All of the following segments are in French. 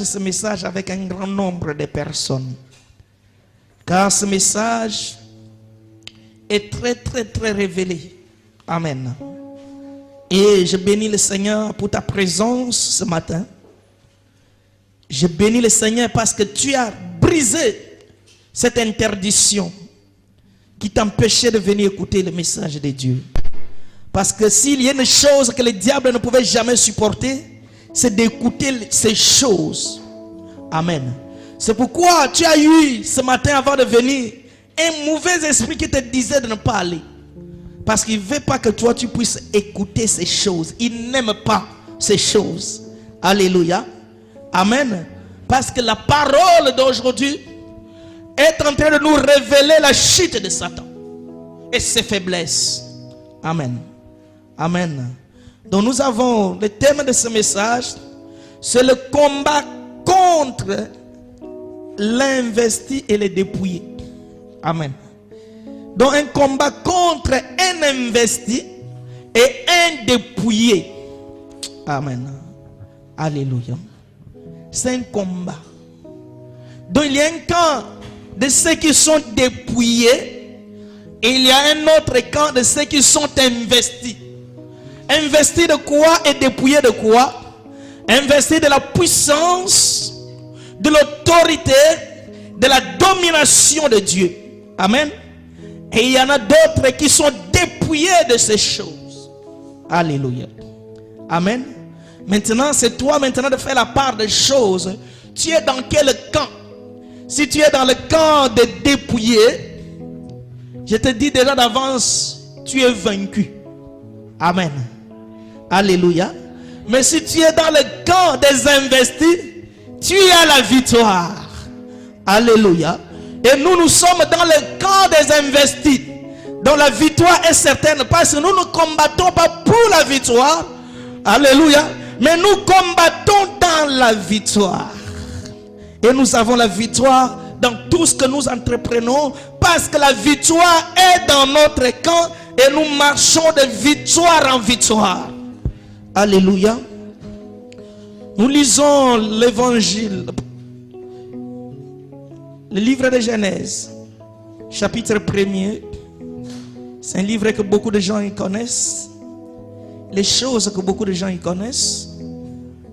ce message avec un grand nombre de personnes. Car ce message est très révélé. Amen. Et je bénis le Seigneur pour ta présence ce matin. Je bénis le Seigneur parce que tu as brisé cette interdiction qui t'empêchait de venir écouter le message de Dieu. Parce que s'il y a une chose que le diable ne pouvait jamais supporter, c'est d'écouter ces choses. Amen. C'est pourquoi tu as eu ce matin avant de venir un mauvais esprit qui te disait de ne pas aller. Parce qu'il ne veut pas que toi tu puisses écouter ces choses. Il n'aime pas ces choses. Alléluia. Amen. Parce que la parole d'aujourd'hui est en train de nous révéler la chute de Satan et ses faiblesses. Amen. Amen. Donc nous avons le thème de ce message, c'est le combat contre l'investi et le dépouillé. Amen. Donc un combat contre un investi et un dépouillé. Amen. Alléluia. C'est un combat. Donc il y a un camp de ceux qui sont dépouillés et il y a un autre camp de ceux qui sont investis. Investis de quoi et dépouillés de quoi? Investis de la puissance, de l'autorité, de la domination de Dieu. Amen. Et il y en a d'autres qui sont dépouillés de ces choses. Alléluia. Amen. Maintenant, c'est toi maintenant de faire la part des choses. Tu es dans quel camp? Si tu es dans le camp des dépouillés, je te dis déjà d'avance, tu es vaincu. Amen. Alléluia. Mais si tu es dans le camp des investis, tu as la victoire. Alléluia. Et nous sommes dans le camp des investis, dont la victoire est certaine, parce que nous ne combattons pas pour la victoire. Alléluia. Mais nous combattons dans la victoire. Et nous avons la victoire dans tout ce que nous entreprenons, parce que la victoire est dans notre camp et nous marchons de victoire en victoire. Alléluia. Nous lisons l'évangile, le livre de Genèse, chapitre 1er. C'est un livre que beaucoup de gens y connaissent, les choses que beaucoup de gens y connaissent.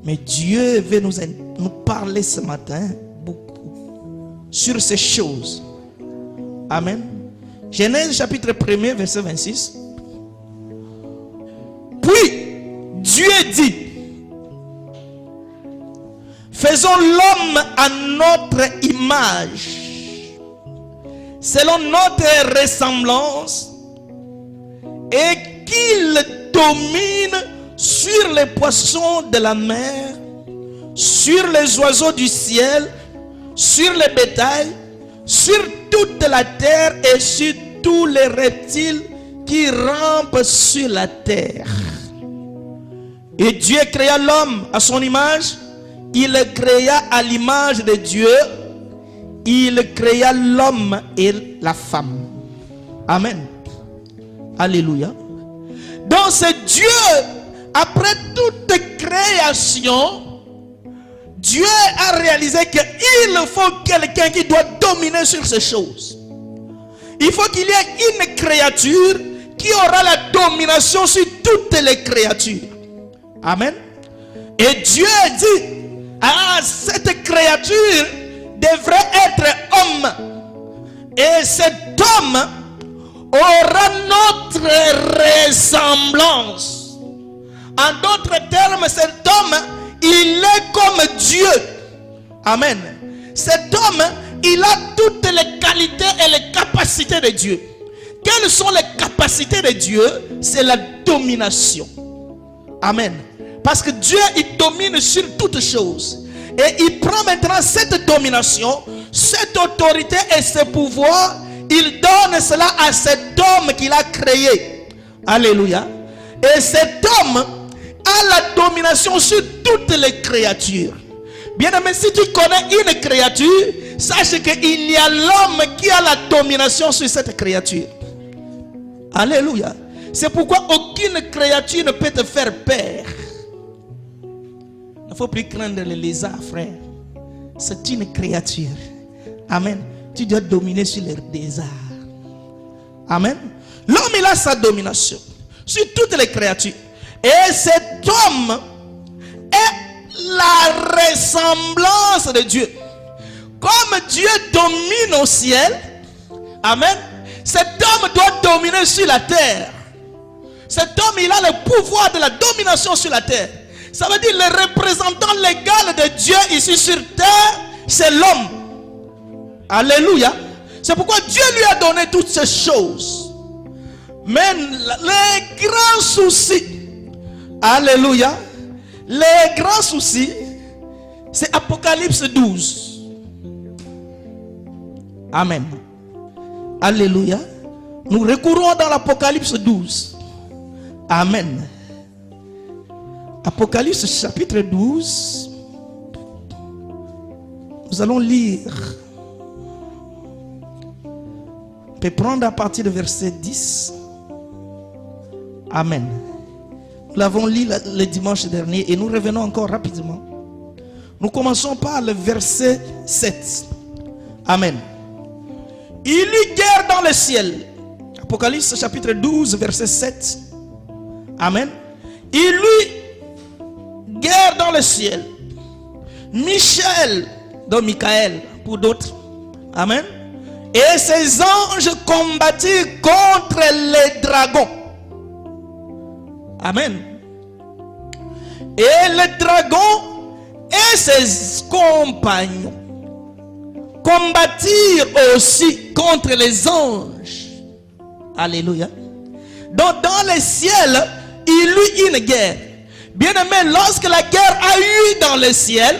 Mais Dieu veut nous parler ce matin beaucoup sur ces choses. Amen. Genèse chapitre 1er, verset 26. Puis Dieu dit: faisons l'homme à notre image, selon notre ressemblance, et qu'il domine sur les poissons de la mer, sur les oiseaux du ciel, sur les bétails, sur toute la terre et sur tous les reptiles qui rampent sur la terre. Et Dieu créa l'homme à son image. Il le créa à l'image de Dieu. Il créa l'homme et la femme. Amen. Alléluia. Donc c'est Dieu, après toute création, Dieu a réalisé qu'il faut quelqu'un qui doit dominer sur ces choses. Il faut qu'il y ait une créature qui aura la domination sur toutes les créatures. Amen. Et Dieu dit: ah, cette créature devrait être homme. Et cet homme aura notre ressemblance. En d'autres termes, cet homme, il est comme Dieu. Amen. Cet homme, il a toutes les qualités et les capacités de Dieu. Quelles sont les capacités de Dieu? C'est la domination. Amen. Parce que Dieu, il domine sur toutes choses. Et il prend maintenant cette domination, cette autorité et ce pouvoir. Il donne cela à cet homme qu'il a créé. Alléluia. Et cet homme a la domination sur toutes les créatures. Bien aimé, si tu connais une créature, sache qu'il y a l'homme qui a la domination sur cette créature. Alléluia. C'est pourquoi aucune créature ne peut te faire peur. Il ne faut plus craindre les lézards, frère. c'est une créature. Amen. Tu dois dominer sur les déserts. Amen. L'homme, il a sa domination sur toutes les créatures. Et cet homme est la ressemblance de Dieu. Comme Dieu domine au ciel, amen, cet homme doit dominer sur la terre. Cet homme, il a le pouvoir de la domination sur la terre. Ça veut dire le représentant légal de Dieu ici sur terre, c'est l'homme. Alléluia. C'est pourquoi Dieu lui a donné toutes ces choses. Mais les grands soucis, alléluia, les grands soucis, c'est Apocalypse 12. Amen. Alléluia. Nous recourons dans l'Apocalypse 12. Amen. Apocalypse chapitre 12. Nous allons lire. On peut prendre à partir du verset 10. Amen. Nous l'avons lu le dimanche dernier et nous revenons encore rapidement. Nous commençons par le verset 7. Amen. Il eut guerre dans le ciel. Apocalypse chapitre 12 verset 7. Amen. Il eut guerre dans le ciel. Michel, donc Michael pour d'autres. Amen. Et ses anges combattirent contre les dragons. Amen. Et le dragon et ses compagnons combattirent aussi contre les anges. Alléluia. Donc dans le ciel, il eut une guerre. Bien aimé, lorsque la guerre a eu dans le ciel,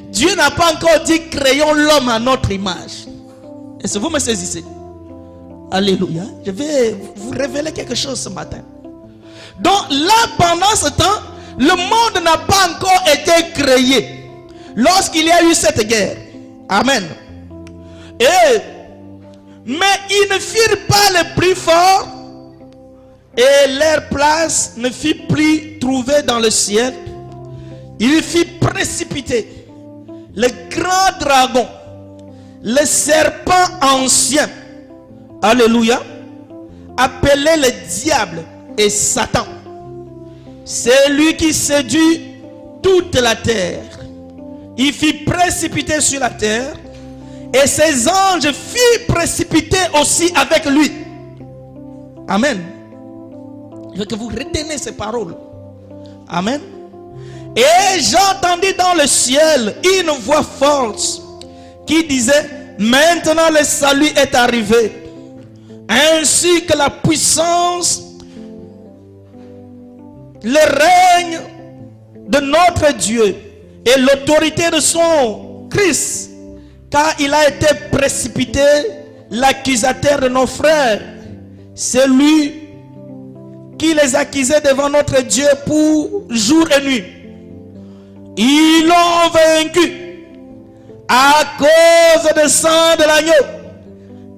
Dieu n'a pas encore dit créons l'homme à notre image. Est-ce que vous me saisissez? Alléluia. Je vais vous révéler quelque chose ce matin. Donc là, pendant ce temps, le monde n'a pas encore été créé lorsqu'il y a eu cette guerre. Amen. Mais ils ne firent pas le plus fort et leur place ne fut plus trouvée dans le ciel. Il fit précipiter le grand dragon, le serpent ancien, alléluia, appelé le diable et Satan. C'est lui qui séduit toute la terre. Il fit précipiter sur la terre et ses anges furent précipités aussi avec lui. Amen. Je veux que vous retenez ces paroles. Amen. Et j'entendis dans le ciel une voix forte qui disait: maintenant le salut est arrivé, ainsi que la puissance, le règne de notre Dieu et l'autorité de son Christ, car il a été précipité l'accusateur de nos frères, celui qui les accusait devant notre Dieu pour jour et nuit. Ils l'ont vaincu à cause du sang de l'agneau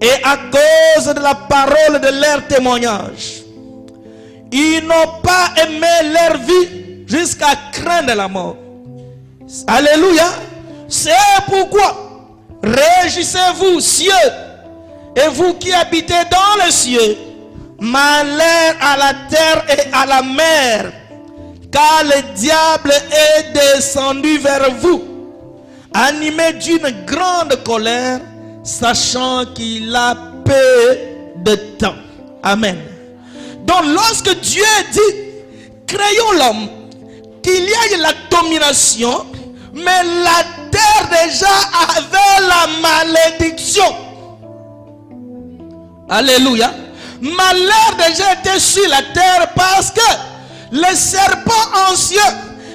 et à cause de la parole de leur témoignage. Ils n'ont pas aimé leur vie jusqu'à craindre la mort. Alléluia. C'est pourquoi réjouissez-vous, cieux, et vous qui habitez dans les cieux. Malheur à la terre et à la mer, car le diable est descendu vers vous, animé d'une grande colère, sachant qu'il a peu de temps. Amen. Donc lorsque Dieu dit créons l'homme, qu'il y ait la domination, mais la terre déjà avait la malédiction. Alléluia. Malheur déjà était sur la terre parce que le serpent ancien,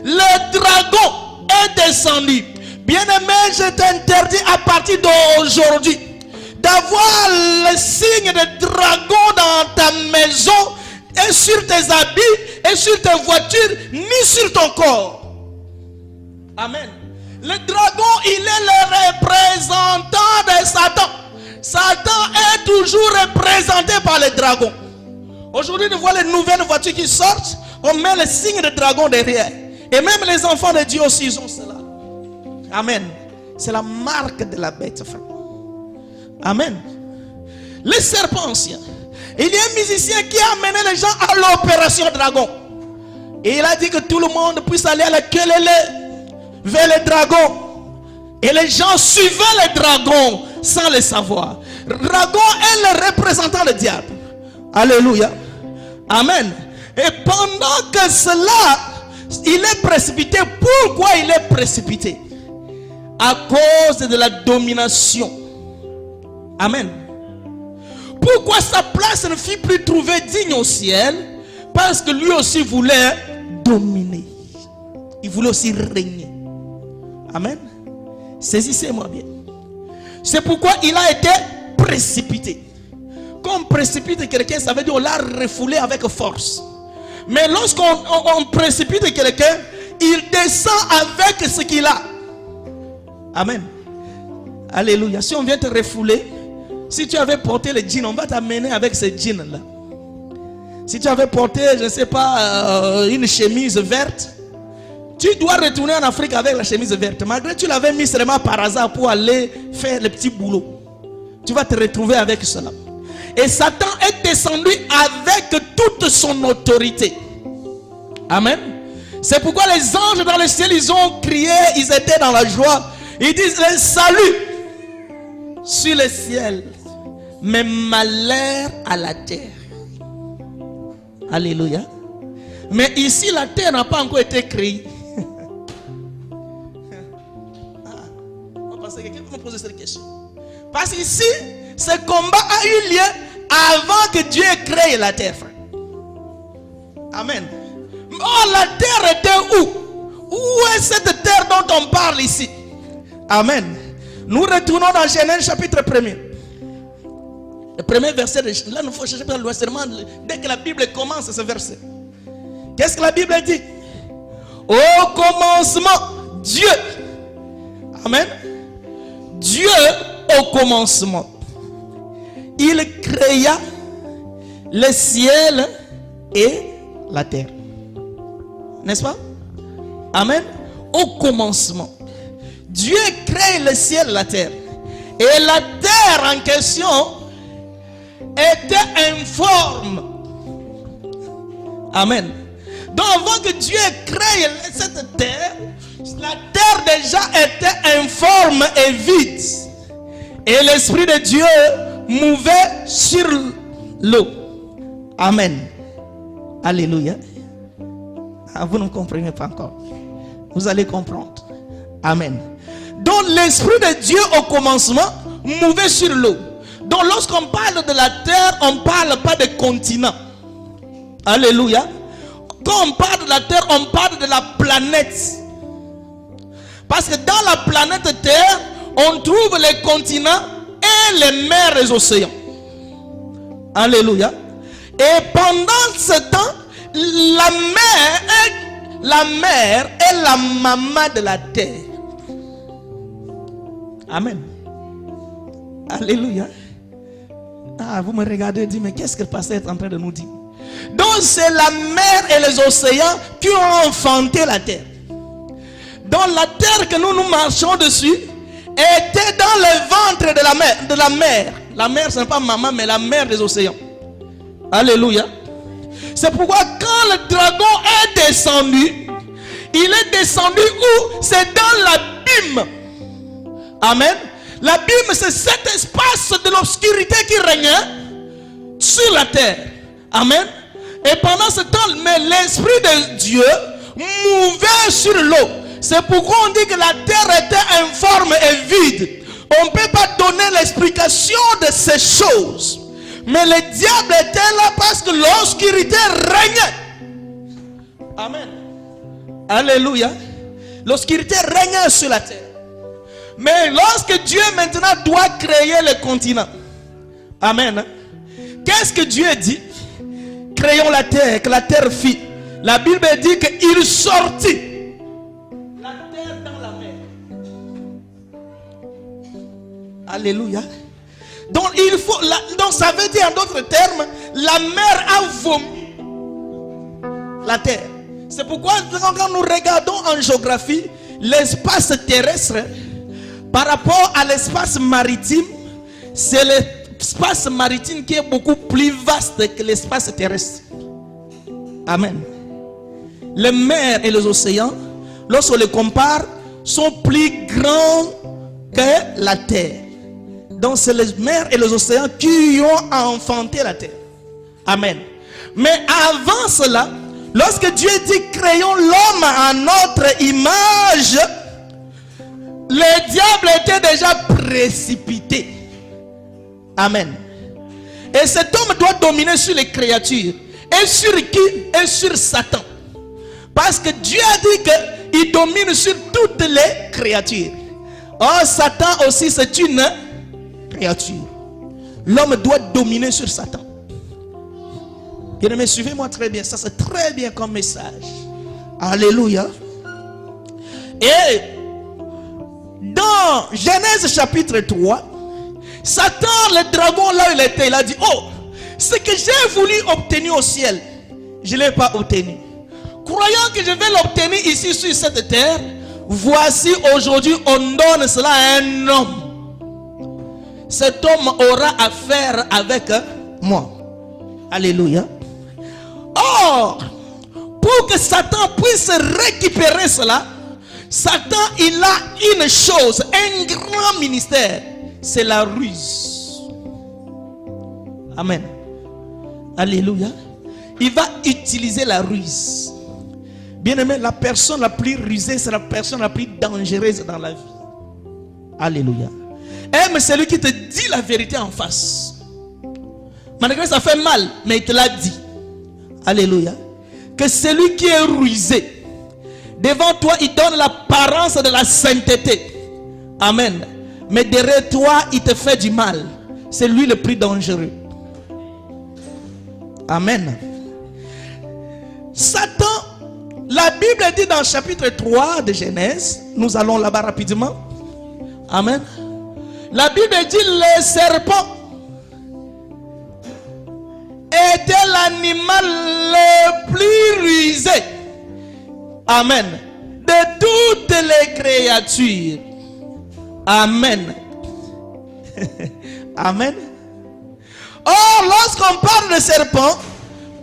le dragon est descendu. Bien-aimé, je t'interdis à partir d'aujourd'hui d'avoir le signe de dragon dans ta maison et sur tes habits et sur tes voitures, ni sur ton corps. Amen. Le dragon, il est le représentant de Satan. Satan est toujours représenté par les dragons. Aujourd'hui, nous voyons les nouvelles voitures qui sortent. On met le signe de dragon derrière. Et même les enfants de Dieu aussi, ils ont cela. Amen. C'est la marque de la bête, frère. Amen. Les serpents anciens. Il y a un musicien qui a amené les gens à l'opération dragon. Et il a dit que tout le monde puisse aller à la queue vers les dragons. Et les gens suivaient les dragons sans le savoir. Dragon est le représentant du diable. Alléluia. Amen. Et pendant que cela, il est précipité. Pourquoi il est précipité? À cause de la domination. Amen. Pourquoi sa place ne fut plus trouvée digne au ciel? Parce que lui aussi voulait dominer. Il voulait aussi régner. Amen. Saisissez-moi bien. C'est pourquoi il a été précipité. Quand on précipite quelqu'un, ça veut dire on l'a refoulé avec force. Mais lorsqu'on précipite quelqu'un, il descend avec ce qu'il a. Amen. Alléluia. Si on vient te refouler, si tu avais porté le jean, on va t'amener avec ce jean-là. Si tu avais porté, je ne sais pas, une chemise verte, tu dois retourner en Afrique avec la chemise verte. Malgré que tu l'avais mis seulement par hasard pour aller faire le petit boulot. Tu vas te retrouver avec cela. Et Satan est descendu avec toute son autorité. Amen. C'est pourquoi les anges dans le ciel, ils ont crié, ils étaient dans la joie. Ils disent le salut sur le ciel, mais malheur à la terre. Alléluia. Mais ici, la terre n'a pas encore été créée. Quelqu'un peut me poser cette question. Parce qu'ici, ce combat a eu lieu avant que Dieu ait créé la terre. Amen. Oh, la terre était où? Où est cette terre dont on parle ici? Amen. Nous retournons dans Genèse chapitre 1er. Le premier verset, là nous faut chercher par le seulement dès que la Bible commence ce verset. Qu'est-ce que la Bible dit? Au commencement, Dieu. Amen. Dieu au commencement, il créa le ciel et la terre. N'est-ce pas? Amen. Au commencement, Dieu crée le ciel et la terre. Et la terre en question était informe. Amen. Donc avant que Dieu crée cette terre, la terre déjà était informe et vide. Et l'Esprit de Dieu mouvait sur l'eau. Amen. Alléluia. Ah, vous ne comprenez pas encore. Vous allez comprendre. Amen. Donc l'Esprit de Dieu au commencement mouvait sur l'eau. Donc lorsqu'on parle de la terre, on ne parle pas de continent. Alléluia. Quand on parle de la terre, on parle de la planète. Parce que dans la planète Terre, on trouve les continents et les mers et les océans. Alléluia. Et pendant ce temps, la mer est la maman de la terre. Amen. Alléluia. Ah, vous me regardez et dites, mais qu'est-ce que le pasteur est en train de nous dire? Donc c'est la mer et les océans qui ont enfanté la terre. Donc la terre que nous marchons dessus était dans le ventre de la mer. La mer, ce n'est pas maman, mais la mer des océans. Alléluia. C'est pourquoi quand le dragon est descendu, il est descendu où? C'est dans l'abîme. Amen. L'abîme, c'est cet espace de l'obscurité qui régnait sur la terre. Amen. Et pendant ce temps, mais l'Esprit de Dieu mouvait sur l'eau. C'est pourquoi on dit que la terre était informe et vide. On ne peut pas donner l'explication de ces choses. Mais le diable était là parce que l'obscurité régnait. Amen. Alléluia. L'obscurité régnait sur la terre. Mais lorsque Dieu maintenant doit créer le continent. Amen. Qu'est-ce que Dieu dit? Créons la terre, que la terre fit. La Bible dit qu'il sortit la terre dans la mer. Alléluia. Donc il faut, donc ça veut dire en d'autres termes, la mer a vomi la terre. C'est pourquoi quand nous regardons en géographie l'espace terrestre, Par rapport à l'espace maritime, c'est l'espace maritime qui est beaucoup plus vaste que l'espace terrestre. Amen. Les mers et les océans, lorsqu'on les compare, sont plus grands que la terre. Donc c'est les mers et les océans qui ont enfanté la terre. Amen. Mais avant cela, lorsque Dieu dit créons l'homme à notre image, le diable était déjà précipité. Amen. Et cet homme doit dominer sur les créatures. Et sur qui? Et sur Satan. Parce que Dieu a dit qu'il domine sur toutes les créatures. Or Satan aussi c'est une créature. L'homme doit dominer sur Satan. Bien-aimés, suivez-moi très bien. Ça c'est très bien comme message. Alléluia. Et dans Genèse chapitre 3, Satan, le dragon, là où il était, il a dit, oh, ce que j'ai voulu obtenir au ciel, je ne l'ai pas obtenu. Croyant que je vais l'obtenir ici sur cette terre, voici aujourd'hui on donne cela à un homme. Cet homme aura affaire avec moi. Alléluia. Or, pour que Satan puisse récupérer cela, Satan, il a une chose, un grand ministère, c'est la ruse. Amen. Alléluia. Il va utiliser la ruse. Bien-aimé, la personne la plus rusée, c'est la personne la plus dangereuse dans la vie. Alléluia. Aime celui qui te dit la vérité en face. Malgré que ça fait mal, mais il te l'a dit. Alléluia. Que celui qui est rusé, devant toi, il donne l'apparence de la sainteté. Amen. Mais derrière toi, il te fait du mal. C'est lui le plus dangereux. Amen. Satan, la Bible dit dans le chapitre 3 de Genèse, nous allons là-bas rapidement. Amen. La Bible dit le serpent était l'animal le plus rusé. Amen. De toutes les créatures. Amen. Amen. Or, lorsqu'on parle de serpent,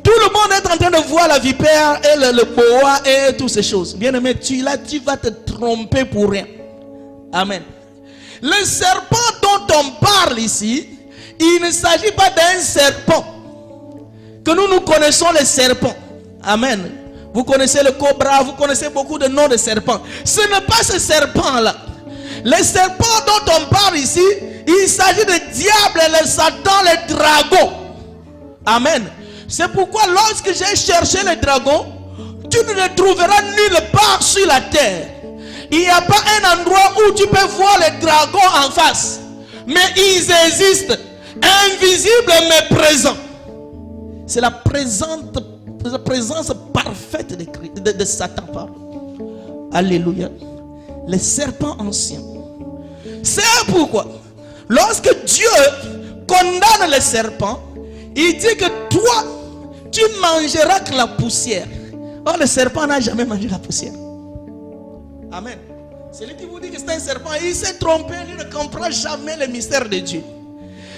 tout le monde est en train de voir la vipère et le boa et toutes ces choses. Bien aimé, tu vas te tromper pour rien. Amen. Le serpent dont on parle ici, il ne s'agit pas d'un serpent. Que nous connaissons les serpents. Amen. Vous connaissez le cobra, vous connaissez beaucoup de noms de serpents. Ce n'est pas ce serpent-là. Les serpents dont on parle ici, il s'agit de diable, le Satan, le dragon. Amen. C'est pourquoi lorsque j'ai cherché le dragon, tu ne le trouveras nulle part sur la terre. Il n'y a pas un endroit où tu peux voir les dragons en face. Mais ils existent. Invisibles mais présents. C'est la présence parfaite de Satan. Alléluia. Les serpents anciens. C'est pourquoi, lorsque Dieu condamne les serpents, il dit que toi, tu mangeras que la poussière. Or, le serpent n'a jamais mangé la poussière. Amen. Celui qui vous dit que c'est un serpent, il s'est trompé, il ne comprend jamais le mystère de Dieu.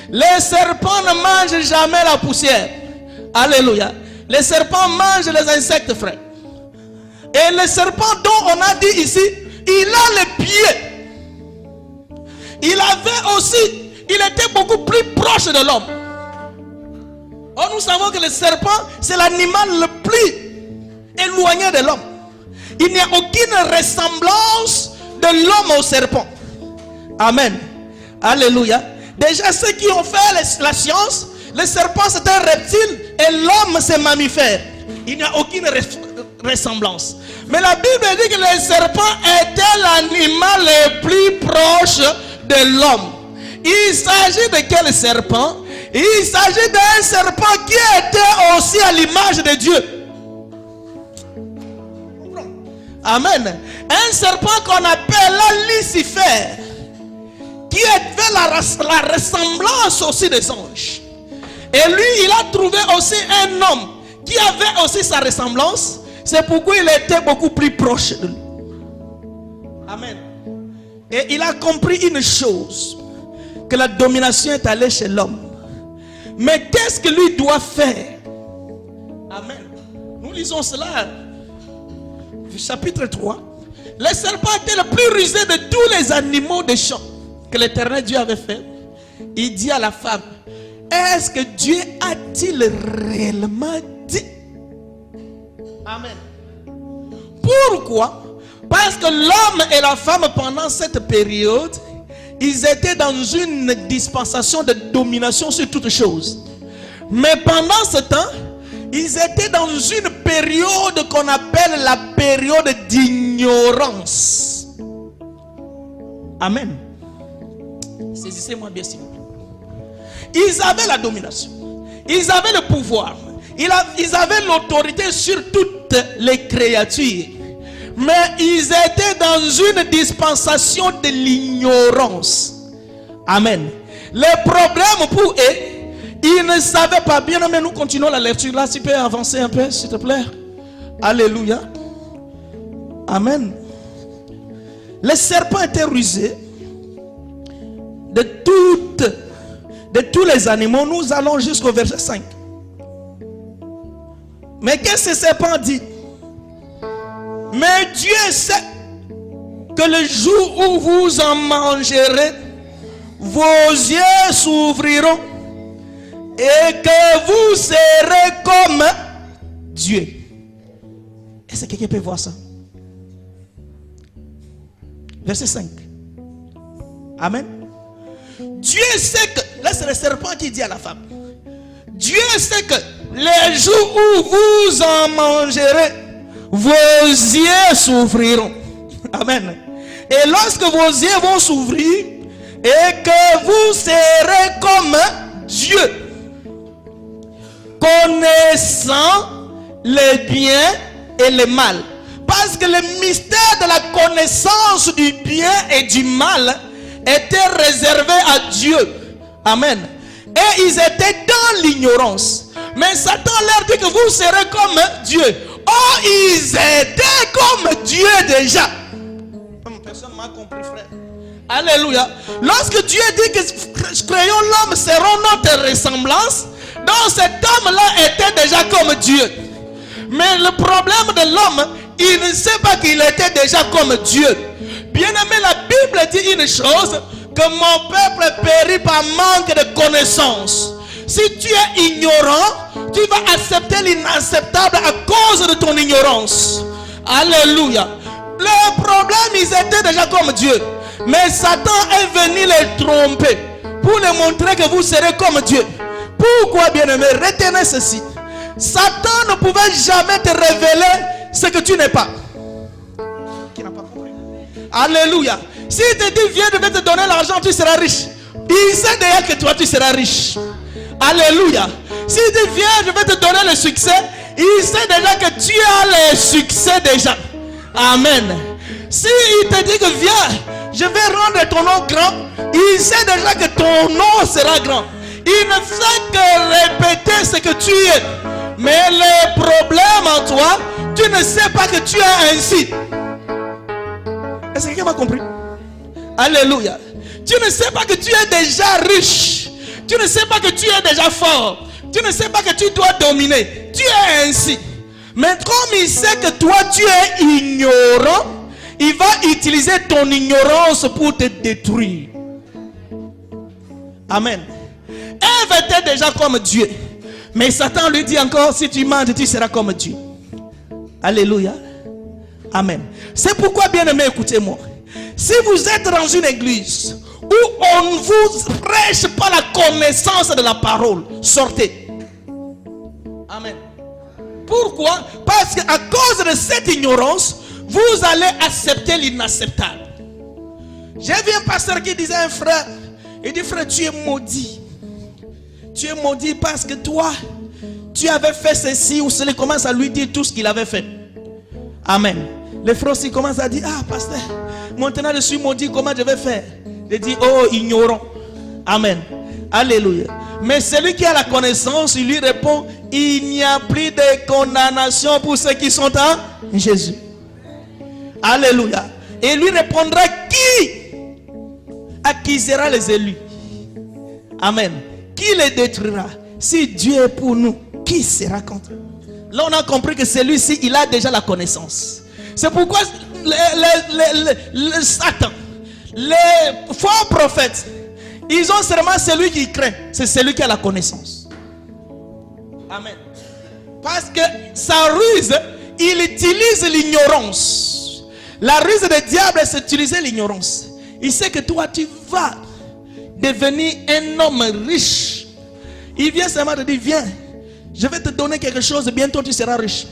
Les serpents ne mangent jamais la poussière. Alléluia. Les serpents mangent les insectes, frère. Et le serpent dont on a dit ici, il a les pieds. Il avait aussi, il était beaucoup plus proche de l'homme. Or, nous savons que le serpent, c'est l'animal le plus éloigné de l'homme. Il n'y a aucune ressemblance de l'homme au serpent. Amen. Alléluia. Déjà, ceux qui ont fait la science, le serpent c'est un reptile et l'homme c'est mammifère. Il n'y a aucune ressemblance. Mais la Bible dit que le serpent était l'animal le plus proche de l'homme. Il s'agit de quel serpent? Il s'agit d'un serpent qui était aussi à l'image de Dieu. Amen. Un serpent qu'on appelle Lucifer, qui avait la ressemblance aussi des anges. Et lui, il a trouvé aussi un homme qui avait aussi sa ressemblance. C'est pourquoi il était beaucoup plus proche de lui. Amen. Et il a compris une chose, que la domination est allée chez l'homme. Mais qu'est-ce que lui doit faire? Amen. Nous lisons cela. Chapitre 3. Le serpent était le plus rusé de tous les animaux des champs que l'Éternel Dieu avait fait. Il dit à la femme, est-ce que Dieu a-t-il réellement dit? Amen. Pourquoi? Parce que l'homme et la femme pendant cette période, ils étaient dans une dispensation de domination sur toutes choses. Mais pendant ce temps, ils étaient dans une période qu'on appelle la période d'ignorance. Amen. Saisissez-moi bien s'il vous plaît. Ils avaient la domination. Ils avaient le pouvoir. Ils avaient l'autorité sur toutes les créatures. Mais ils étaient dans une dispensation de l'ignorance. Amen. Le problème pour eux, ils ne savaient pas bien, mais nous continuons la lecture. Là, tu peux avancer un peu, s'il te plaît. Alléluia. Amen. Le serpent était rusé de tous les animaux. Nous allons jusqu'au verset 5. Mais qu'est-ce que ce serpent dit? Mais Dieu sait que le jour où vous en mangerez, vos yeux s'ouvriront et que vous serez comme Dieu. Est-ce que quelqu'un peut voir ça? Verset 5. Amen. Dieu sait que, là c'est le serpent qui dit à la femme, Dieu sait que les jours où vous en mangerez, vos yeux s'ouvriront. Amen. Et lorsque vos yeux vont s'ouvrir, et que vous serez comme Dieu, connaissant le bien et le mal. Parce que le mystère de la connaissance du bien et du mal était réservé à Dieu. Amen. Et ils étaient dans l'ignorance. Mais Satan leur dit que vous serez comme Dieu. Oh, ils étaient comme Dieu déjà. Personne ne m'a compris, frère. Alléluia. Lorsque Dieu dit que créons l'homme selon notre ressemblance, donc cet homme-là était déjà comme Dieu. Mais le problème de l'homme, il ne sait pas qu'il était déjà comme Dieu. Bien aimé, la Bible dit une chose, que mon peuple périt par manque de connaissance. Si tu es ignorant, tu vas accepter l'inacceptable à cause de ton ignorance. Alléluia. Le problème, ils étaient déjà comme Dieu. Mais Satan est venu les tromper pour les montrer que vous serez comme Dieu. Pourquoi, bien-aimé? Retenez ceci. Satan ne pouvait jamais te révéler ce que tu n'es pas. Qui n'a pas compris? Alléluia. S'il te dit, viens, je vais te donner l'argent, tu seras riche. Il sait déjà que toi, tu seras riche. Alléluia. S'il dit, viens, je vais te donner le succès, il sait déjà que tu as le succès déjà. Amen. S'il te dit que viens, je vais rendre ton nom grand, il sait déjà que ton nom sera grand. Il ne fait que répéter ce que tu es. Mais le problème en toi, tu ne sais pas que tu es ainsi. Est-ce que quelqu'un m'a compris? Alléluia. Tu ne sais pas que tu es déjà riche. Tu ne sais pas que tu es déjà fort. Tu ne sais pas que tu dois dominer. Tu es ainsi. Mais comme il sait que toi tu es ignorant, il va utiliser ton ignorance pour te détruire. Amen. Ève était déjà comme Dieu. Mais Satan lui dit encore, si tu manges, tu seras comme Dieu. Alléluia. Amen. C'est pourquoi, bien aimé, écoutez-moi. Si vous êtes dans une église où on ne vous prêche pas la connaissance de la parole, sortez. Amen. Pourquoi? Parce qu'à cause de cette ignorance, vous allez accepter l'inacceptable. J'ai vu un pasteur qui disait à un frère, il dit, frère, tu es maudit. Tu es maudit parce que toi, tu avais fait ceci ou cela. Il commence à lui dire tout ce qu'il avait fait. Amen. Les frères aussi commencent à dire, ah pasteur, maintenant je suis maudit, comment je vais faire? Il dit, oh ignorant. Amen. Alléluia. Mais celui qui a la connaissance, il lui répond, il n'y a plus de condamnation pour ceux qui sont en Jésus. Alléluia. Et lui répondra, qui accusera les élus? Amen. Qui les détruira? Si Dieu est pour nous, qui sera contre? Là, on a compris que celui-ci, il a déjà la connaissance. C'est pourquoi le Satan, les faux prophètes, ils ont seulement celui qui craint. C'est celui qui a la connaissance. Amen. Parce que sa ruse, il utilise l'ignorance. La ruse du diable, c'est utiliser l'ignorance. Il sait que toi, tu vas devenir un homme riche. Il vient seulement te dire, viens, je vais te donner quelque chose, bientôt tu seras riche.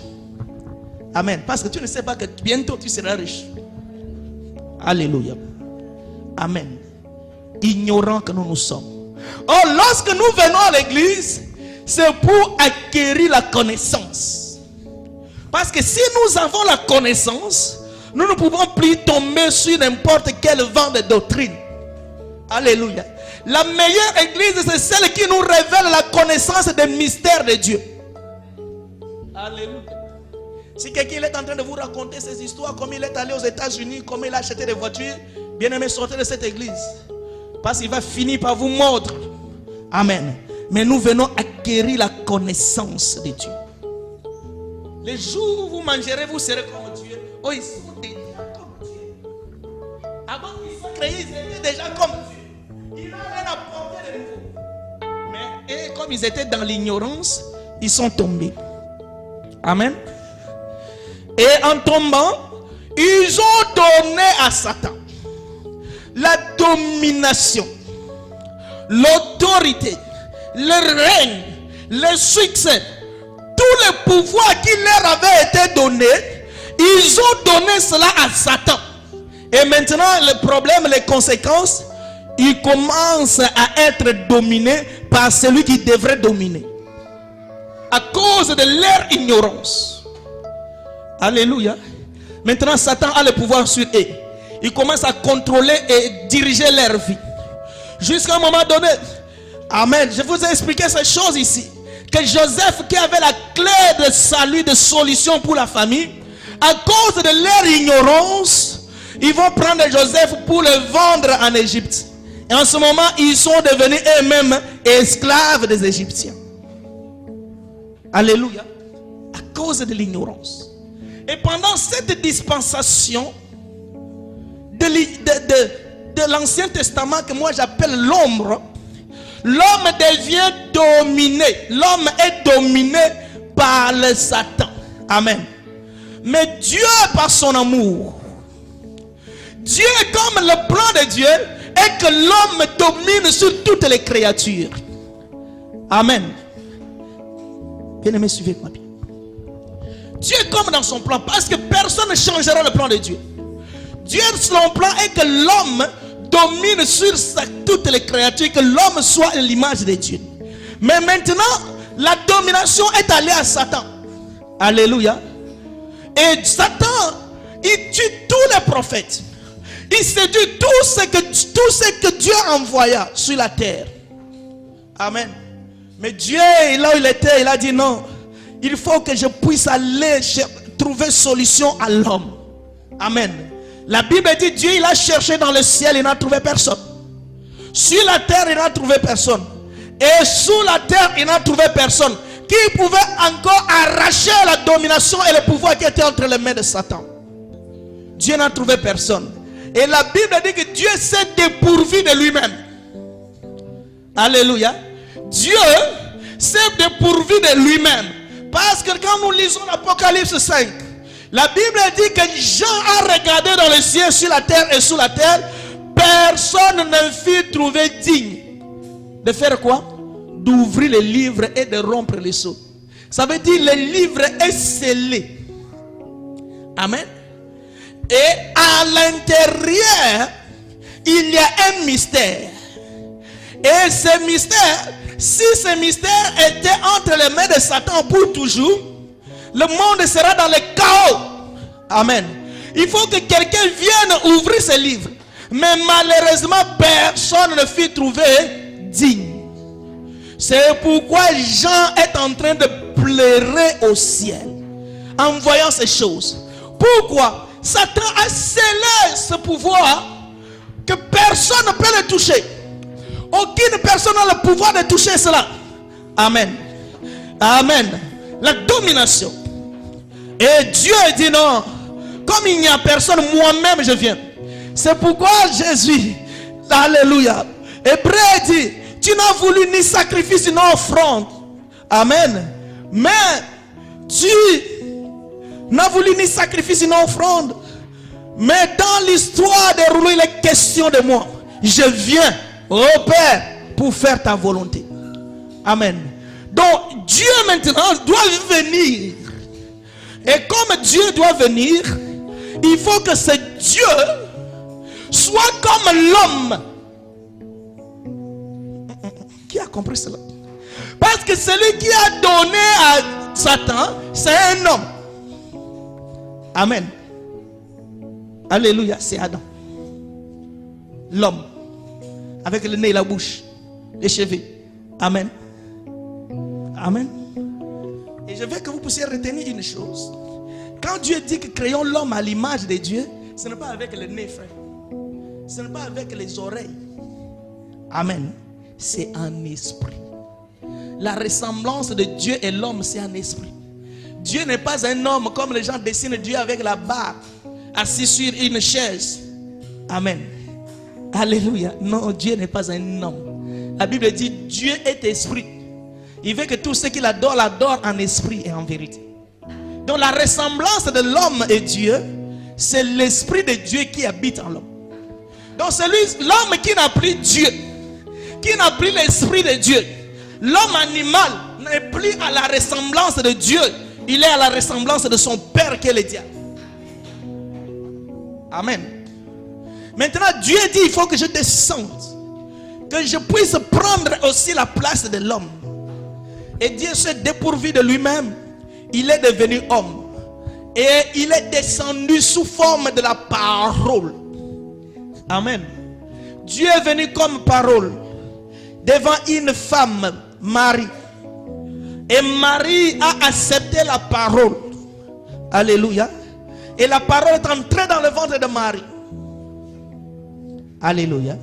Amen. Parce que tu ne sais pas que bientôt tu seras riche. Alléluia. Amen. Ignorant que nous sommes. Or, lorsque nous venons à l'église, c'est pour acquérir la connaissance. Parce que si nous avons la connaissance, nous ne pouvons plus tomber sur n'importe quel vent de doctrine. Alléluia. La meilleure église, c'est celle qui nous révèle la connaissance des mystères de Dieu. Alléluia. Si quelqu'un est en train de vous raconter ces histoires, comme il est allé aux États-Unis, comme il a acheté des voitures, bien aimé, sortez de cette église. Parce qu'il va finir par vous mordre. Amen. Mais nous venons acquérir la connaissance de Dieu. Les jours où vous mangerez, vous serez comme Dieu. Oh, ils sont déjà comme Dieu. Avant qu'ils soient créés, ils étaient déjà comme Dieu. Ils n'ont rien apporté de nouveau. Mais comme ils étaient dans l'ignorance, ils sont tombés. Amen. Et en tombant, ils ont donné à Satan la domination, l'autorité, le règne, le succès, tous les pouvoirs qui leur avaient été donnés, ils ont donné cela à Satan. Et maintenant, le problème, les conséquences, ils commencent à être dominés par celui qui devrait dominer. À cause de leur ignorance. Alléluia. Maintenant, Satan a le pouvoir sur eux. Il commence à contrôler et diriger leur vie. Jusqu'à un moment donné, amen, je vous ai expliqué ces choses ici. Que Joseph, qui avait la clé de salut, de solution pour la famille, à cause de leur ignorance, ils vont prendre Joseph pour le vendre en Égypte. Et en ce moment, ils sont devenus eux-mêmes esclaves des Égyptiens. Alléluia. À cause de l'ignorance. Et pendant cette dispensation de l'Ancien Testament, que moi j'appelle l'ombre, l'homme devient dominé. L'homme est dominé par le Satan. Amen. Mais Dieu, par son amour, Dieu, comme le plan de Dieu, est que l'homme domine sur toutes les créatures. Amen. Bien-aimés, suivez-moi bien. Dieu est comme dans son plan, parce que personne ne changera le plan de Dieu. Dieu, son plan est que l'homme domine sur toutes les créatures, que l'homme soit l'image de Dieu. Mais maintenant, la domination est allée à Satan. Alléluia. Et Satan, il tue tous les prophètes. Il séduit tout ce que Dieu envoya sur la terre. Amen. Mais Dieu, là où il était, il a dit non. Il faut que je puisse aller trouver solution à l'homme. Amen. La Bible dit Dieu, il a cherché dans le ciel, il n'a trouvé personne. Sur la terre, il n'a trouvé personne. Et sous la terre, il n'a trouvé personne qui pouvait encore arracher la domination et le pouvoir qui était entre les mains de Satan. Dieu n'a trouvé personne. Et la Bible dit que Dieu s'est dépourvu de lui-même. Alléluia. Dieu s'est dépourvu de lui-même. Parce que quand nous lisons l'Apocalypse 5, la Bible dit que Jean a regardé dans le ciel, sur la terre et sous la terre. Personne ne fut trouvé digne de faire quoi? D'ouvrir les livres et de rompre les sceaux. Ça veut dire le livre est scellé. Amen. Et à l'intérieur, il y a un mystère. Et ce mystère, si ce mystère était entre les mains de Satan pour toujours, le monde sera dans le chaos. Amen. Il faut que quelqu'un vienne ouvrir ce livre. Mais malheureusement, personne ne fut trouvé digne. C'est pourquoi Jean est en train de pleurer au ciel en voyant ces choses. Pourquoi? Satan a scellé ce pouvoir que personne ne peut le toucher. Aucune personne n'a le pouvoir de toucher cela. Amen. Amen. La domination. Et Dieu dit non. Comme il n'y a personne, moi-même je viens. C'est pourquoi Jésus, alléluia, Hébreu dit, tu n'as voulu ni sacrifice ni offrande. Amen. Mais tu n'as voulu ni sacrifice ni offrande. Mais dans l'histoire déroulée, il est question de moi. Je viens, ô Père, pour faire ta volonté. Amen. Donc Dieu maintenant doit venir. Et comme Dieu doit venir, il faut que ce Dieu soit comme l'homme. Qui a compris cela? Parce que celui qui a donné à Satan, c'est un homme. Amen. Alléluia, c'est Adam. L'homme. Avec le nez et la bouche. Les cheveux. Amen. Amen. Et je veux que vous puissiez retenir une chose. Quand Dieu dit que créons l'homme à l'image de Dieu, ce n'est pas avec le nez, frère. Ce n'est pas avec les oreilles. Amen. C'est un esprit. La ressemblance de Dieu et l'homme, c'est un esprit. Dieu n'est pas un homme comme les gens dessinent Dieu avec la barbe, assis sur une chaise. Amen. Alléluia. Non, Dieu n'est pas un homme. La Bible dit Dieu est esprit. Il veut que tous ceux qui l'adorent, l'adorent en esprit et en vérité. Donc la ressemblance de l'homme et Dieu, c'est l'esprit de Dieu qui habite en l'homme. Donc l'homme qui n'a plus Dieu, qui n'a plus l'esprit de Dieu, l'homme animal n'est plus à la ressemblance de Dieu, il est à la ressemblance de son père qui est le diable. Amen. Maintenant Dieu dit il faut que je descende, que je puisse prendre aussi la place de l'homme. Et Dieu s'est dépourvu de lui-même. Il est devenu homme. Et il est descendu sous forme de la parole. Amen. Dieu est venu comme parole devant une femme, Marie. Et Marie a accepté la parole. Alléluia. Et la parole est entrée dans le ventre de Marie. Alléluia.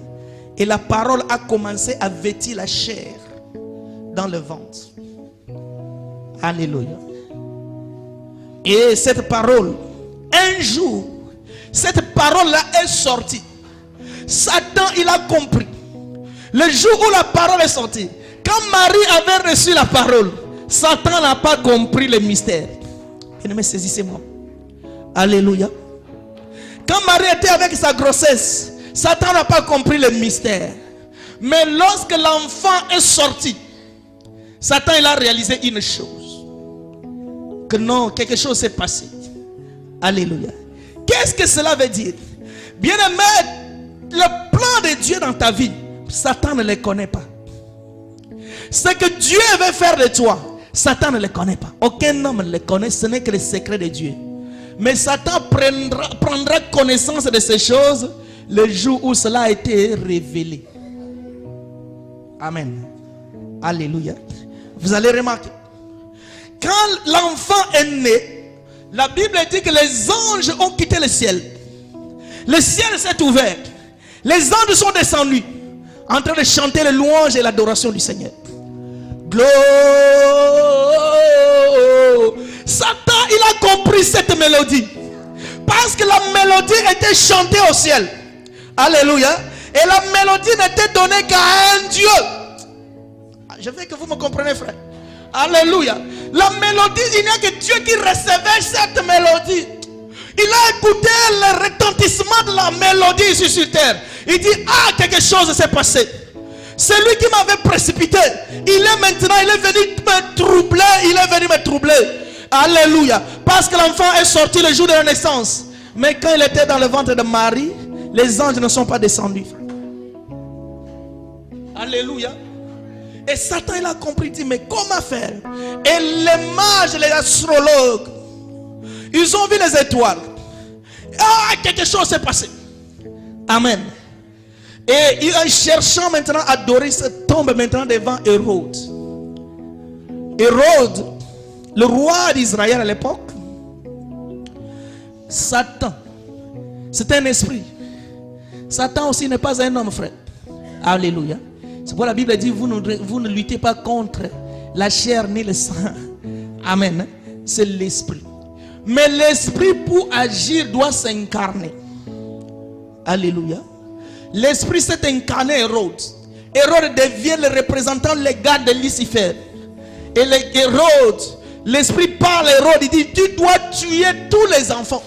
Et la parole a commencé à vêtir la chair dans le ventre. Alléluia. Et cette parole, un jour, cette parole-là est sortie. Satan, il a compris. Le jour où la parole est sortie, quand Marie avait reçu la parole, Satan n'a pas compris le mystère. Bien-aimé, saisissez-moi. Alléluia. Quand Marie était avec sa grossesse, Satan n'a pas compris le mystère. Mais lorsque l'enfant est sorti, Satan il a réalisé une chose. Que non, quelque chose s'est passé. Alléluia. Qu'est-ce que cela veut dire? Bien-aimé, le plan de Dieu dans ta vie, Satan ne le connaît pas. Ce que Dieu veut faire de toi, Satan ne le connaît pas. Aucun homme ne le connaît, ce n'est que le secret de Dieu. Mais Satan prendra connaissance de ces choses le jour où cela a été révélé. Amen. Alléluia. Vous allez remarquer, quand l'enfant est né, la Bible dit que les anges ont quitté le ciel. Le ciel s'est ouvert. Les anges sont descendus en train de chanter les louanges et l'adoration du Seigneur. Gloire. Satan, il a compris cette mélodie. Parce que la mélodie était chantée au ciel. Alléluia. Et la mélodie n'était donnée qu'à un Dieu. Je veux que vous me compreniez, frère. Alléluia. La mélodie, il n'y a que Dieu qui recevait cette mélodie. Il a écouté le retentissement de la mélodie ici sur terre. Il dit, ah, quelque chose s'est passé. Celui qui m'avait précipité, il est maintenant, il est venu me troubler. Il est venu me troubler. Alléluia. Parce que l'enfant est sorti le jour de la naissance. Mais quand il était dans le ventre de Marie, les anges ne sont pas descendus. Alléluia. Et Satan, il a compris, il dit, mais comment faire? Et les mages, les astrologues, ils ont vu les étoiles. Ah, quelque chose s'est passé. Amen. Et en cherchant maintenant à adorer, se tombe maintenant devant Hérode. Hérode, le roi d'Israël à l'époque. Satan, c'est un esprit. Satan aussi n'est pas un homme, frère. Alléluia. C'est pourquoi la Bible dit, vous ne luttez pas contre la chair ni le sang. Amen. C'est l'esprit. Mais l'esprit pour agir doit s'incarner. Alléluia. L'esprit s'est incarné Hérode. Hérode devient le représentant légal de Lucifer. Et Hérode, l'esprit parle à Hérode, il dit, tu dois tuer tous les enfants.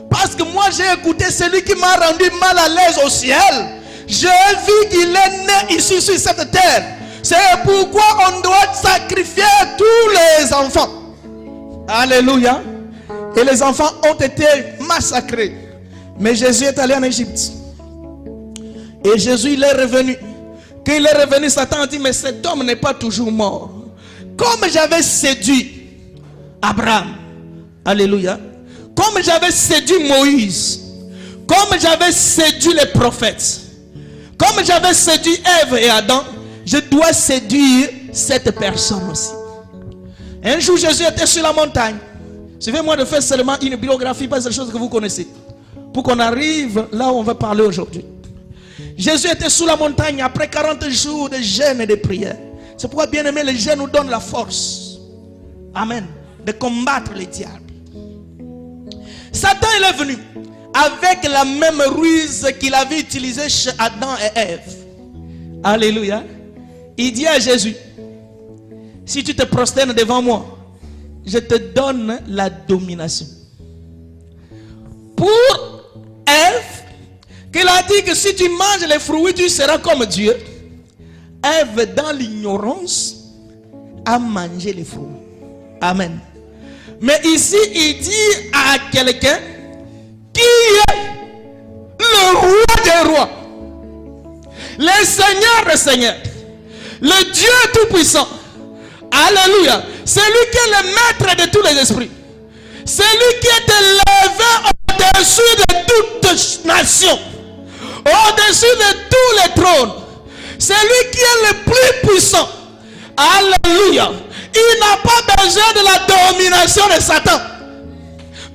Parce que moi j'ai écouté celui qui m'a rendu mal à l'aise au ciel. J'ai vu qu'il est né ici sur cette terre. C'est pourquoi on doit sacrifier tous les enfants. Alléluia. Et les enfants ont été massacrés. Mais Jésus est allé en Égypte. Et Jésus il est revenu. Quand il est revenu, Satan a dit, mais cet homme n'est pas toujours mort. Comme j'avais séduit Abraham. Alléluia. Comme j'avais séduit Moïse. Comme j'avais séduit les prophètes. Comme j'avais séduit Ève et Adam. Je dois séduire cette personne aussi. Un jour Jésus était sur la montagne. Suivez-moi de faire seulement une biographie, pas des choses que vous connaissez. Pour qu'on arrive là où on va parler aujourd'hui. Jésus était sous la montagne après 40 jours de jeûne et de prière. C'est pourquoi, bien aimé, le jeûne nous donne la force. Amen. De combattre les diables. Satan il est venu avec la même ruse qu'il avait utilisée chez Adam et Ève. Alléluia. Il dit à Jésus, si tu te prosternes devant moi, je te donne la domination. Pour Ève, qu'il a dit que si tu manges les fruits, tu seras comme Dieu. Ève, dans l'ignorance, a mangé les fruits. Amen. Mais ici, il dit à quelqu'un qui est le roi des rois, le Seigneur des seigneurs, le Dieu tout-puissant. Alléluia. C'est lui qui est le maître de tous les esprits. C'est lui qui est élevé au-dessus de toute nation, au-dessus de tous les trônes. C'est lui qui est le plus puissant. Alléluia. Il n'a pas besoin de la domination de Satan.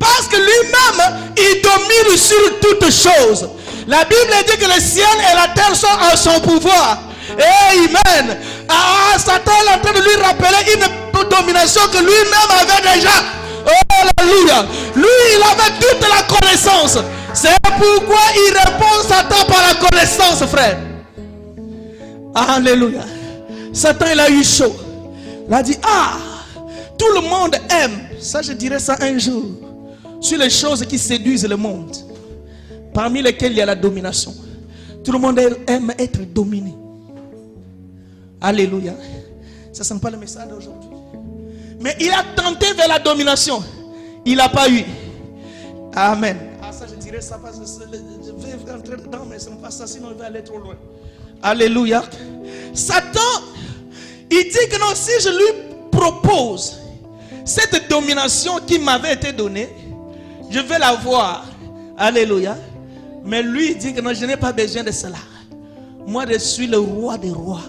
Parce que lui-même, il domine sur toutes choses. La Bible dit que le ciel et la terre sont à son pouvoir. Amen. Satan est en train de lui rappeler une domination que lui-même avait déjà. Alléluia. Lui, il avait toute la connaissance. C'est pourquoi il répond Satan par la connaissance, frère. Alléluia. Satan, il a eu chaud. Il a dit, tout le monde aime. Ça, je dirais ça un jour. Sur les choses qui séduisent le monde. Parmi lesquelles il y a la domination. Tout le monde aime être dominé. Alléluia. Ça, ce n'est pas le message d'aujourd'hui. Mais il a tenté vers la domination. Il n'a pas eu. Amen. Ça, je dirais ça parce que je vais rentrer dedans, mais ce n'est pas ça, sinon il va aller trop loin. Alléluia. Satan, il dit que non, si je lui propose cette domination qui m'avait été donnée, je vais la voir. Alléluia. Mais lui, il dit que non, je n'ai pas besoin de cela. Moi, je suis le roi des rois.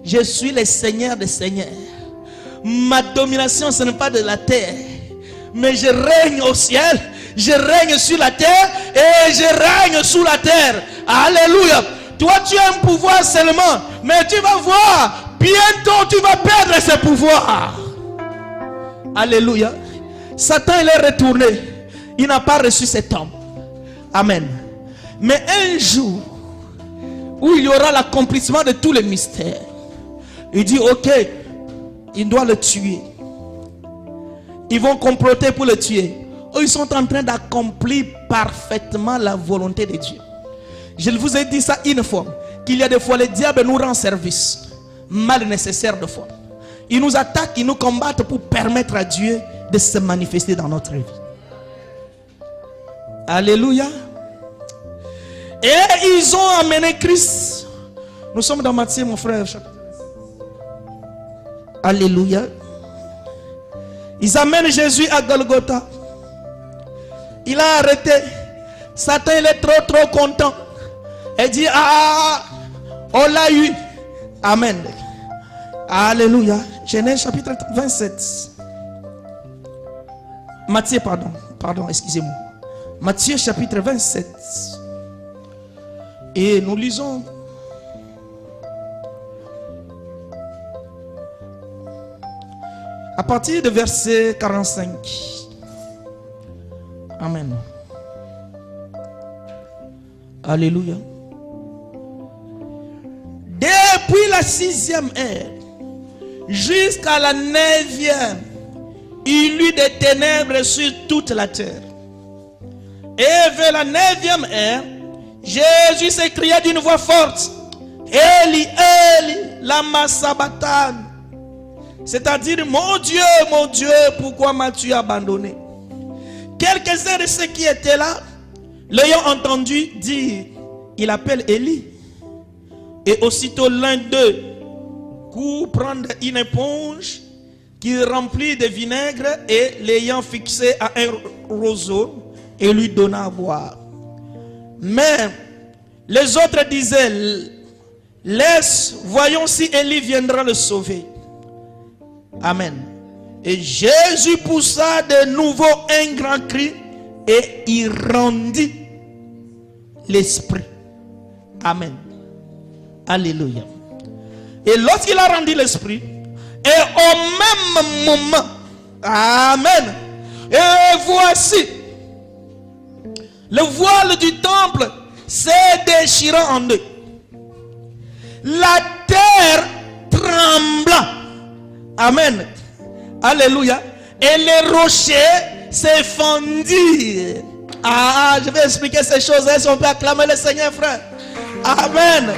Je suis le Seigneur des seigneurs. Ma domination, ce n'est pas de la terre. Mais je règne au ciel. Je règne sur la terre. Et je règne sous la terre. Alléluia. Toi, tu as un pouvoir seulement. Mais tu vas voir. Bientôt, tu vas perdre ce pouvoir. Alléluia. Satan, il est retourné. Il n'a pas reçu cet homme. Amen. Mais un jour où il y aura l'accomplissement de tous les mystères, il dit, ok, il doit le tuer. Ils vont comploter pour le tuer. Ils sont en train d'accomplir parfaitement la volonté de Dieu. Je vous ai dit ça une fois, qu'il y a des fois le diable nous rend service, mal nécessaire de fois. Il nous attaque, il nous combat pour permettre à Dieu de se manifester dans notre vie. Alléluia. Et ils ont amené Christ. Nous sommes dans Matthieu, mon frère. Alléluia. Ils amènent Jésus à Golgotha. Il a arrêté. Satan, il est trop content. Il dit, on l'a eu. Amen. Alléluia. Genèse chapitre 27. Matthieu, pardon, excusez-moi. Matthieu chapitre 27. Et nous lisons à partir de verset 45. Amen. Alléluia. Depuis la 6e heure jusqu'à la 9e, il y eut des ténèbres sur toute la terre. Et vers la 9e heure, Jésus s'écria d'une voix forte: Eli, Eli, lama sabachthani. C'est-à-dire, mon Dieu, pourquoi m'as-tu abandonné? Quelques-uns de ceux qui étaient là, l'ayant entendu dire, il appelle Élie. Et aussitôt l'un d'eux court prendre une éponge qu'il remplit de vinaigre et l'ayant fixé à un roseau et lui donna à boire. Mais les autres disaient: laisse, voyons si Élie viendra le sauver. Amen. Et Jésus poussa de nouveau un grand cri et il rendit l'esprit. Amen. Alléluia. Et lorsqu'il a rendu l'esprit, et au même moment, amen, et voici, le voile du temple s'est déchiré en deux. La terre trembla. Amen. Alléluia. Et les rochers se fendirent. Je vais expliquer ces choses. Si on peut acclamer le Seigneur, frère. Amen.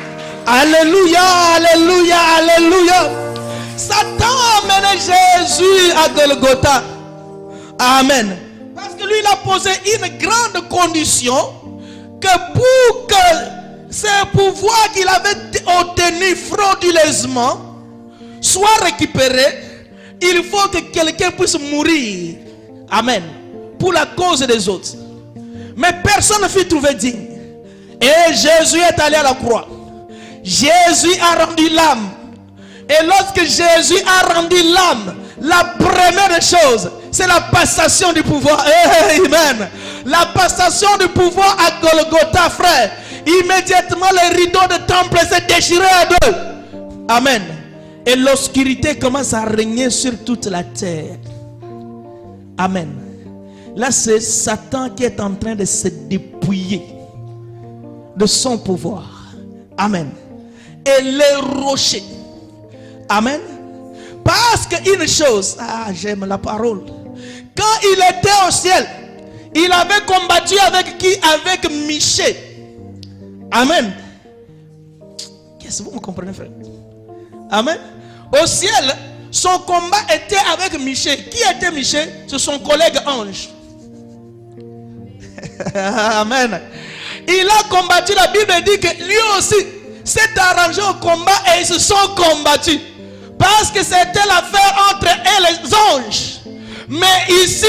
Alléluia, alléluia, alléluia. Satan a amené Jésus à Golgotha. Amen. Parce que lui, il a posé une grande condition, que pour que ces pouvoirs qu'il avait obtenus frauduleusement soit récupérés, il faut que quelqu'un puisse mourir. Amen. Pour la cause des autres. Mais personne ne fut trouvé digne. Et Jésus est allé à la croix. Jésus a rendu l'âme. Et lorsque Jésus a rendu l'âme, la première des choses, c'est la passation du pouvoir. Amen. La passation du pouvoir à Golgotha, frère. Immédiatement, les rideaux de temple s'est déchiré à deux. Amen. Et l'obscurité commence à régner sur toute la terre. Amen. Là, c'est Satan qui est en train de se dépouiller de son pouvoir. Amen. Et les rochers. Amen. Parce qu'une chose, j'aime la parole. Quand il était au ciel, il avait combattu avec qui? Avec Michée. Amen. Qu'est-ce que vous me comprenez, frère? Amen. Au ciel, son combat était avec Michée. Qui était Michée? C'est son collègue ange. Amen. Il a combattu, la Bible dit que lui aussi s'est arrangé au combat et ils se sont combattus. Parce que c'était l'affaire entre eux et les anges. Mais ici,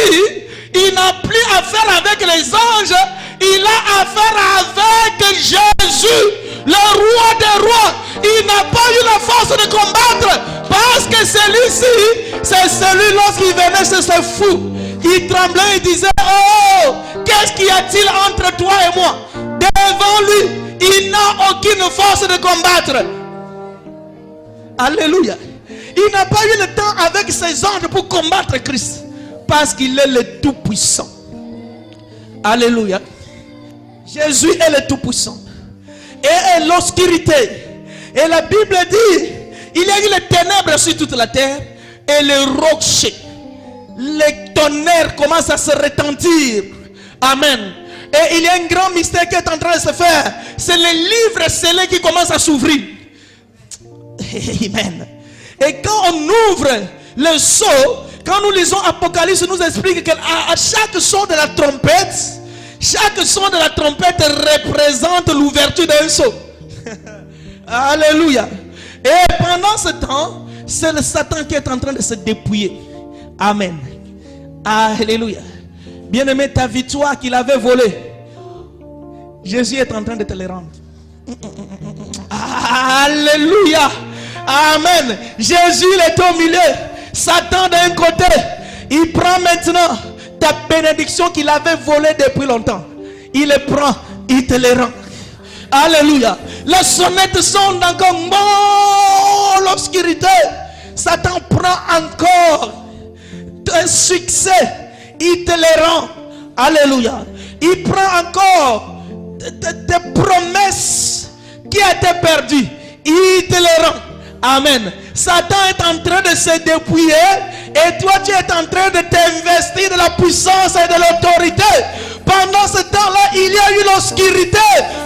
il n'a plus affaire avec les anges. Il a affaire avec Jésus, le roi des rois. Il n'a pas eu la force de combattre. Parce que celui-ci, c'est celui lorsqu'il venait, c'est ce fou. Il tremblait et disait: oh, qu'est-ce qu'il y a-t-il entre toi et moi? Devant lui, il n'a aucune force de combattre. Alléluia. Il n'a pas eu le temps avec ses anges pour combattre Christ. Parce qu'il est le Tout-Puissant. Alléluia. Jésus est le Tout-Puissant. Et l'obscurité. Et la Bible dit, il y a eu les ténèbres sur toute la terre. Et les rochers, les tonnerres commencent à se retentir. Amen. Et il y a un grand mystère qui est en train de se faire. C'est les livres scellés qui commencent à s'ouvrir. Amen. Et quand on ouvre le sceau, quand nous lisons Apocalypse, nous explique qu'à chaque son de la trompette, chaque son de la trompette représente l'ouverture d'un sceau. Alléluia. Et pendant ce temps, c'est le Satan qui est en train de se dépouiller. Amen. Alléluia. Bien-aimé, ta victoire qu'il avait volée, Jésus est en train de te les rendre. Alléluia. Amen. Jésus il est au milieu. Satan d'un côté. Il prend maintenant ta bénédiction qu'il avait volée depuis longtemps. Il les prend, il te les rend. Alléluia. Les sonnettes sont encore l'obscurité. Satan prend encore un succès itinérant. Alléluia. Il prend encore des promesses qui étaient perdues. Itinérant. Amen. Satan est en train de se dépouiller et toi tu es en train de t'investir de la puissance et de l'autorité. Pendant ce temps-là, il y a eu l'obscurité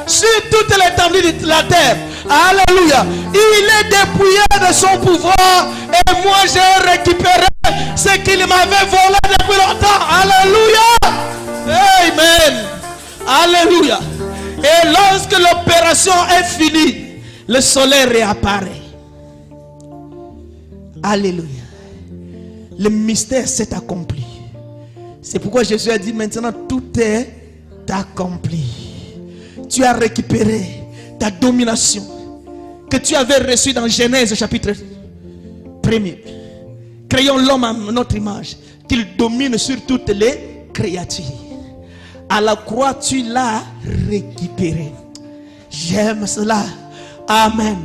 sur toute l'étendue de la terre. Alléluia. Il est dépouillé de son pouvoir et moi j'ai récupéré ce qu'il m'avait volé depuis longtemps. Alléluia. Amen. Alléluia. Et lorsque l'opération est finie, le soleil réapparaît. Alléluia. Le mystère s'est accompli. C'est pourquoi Jésus a dit maintenant tout est accompli. Tu as récupéré ta domination que tu avais reçue dans Genèse chapitre 1er. Créons l'homme à notre image, qu'il domine sur toutes les créatures. À la croix, tu l'as récupéré. J'aime cela. Amen.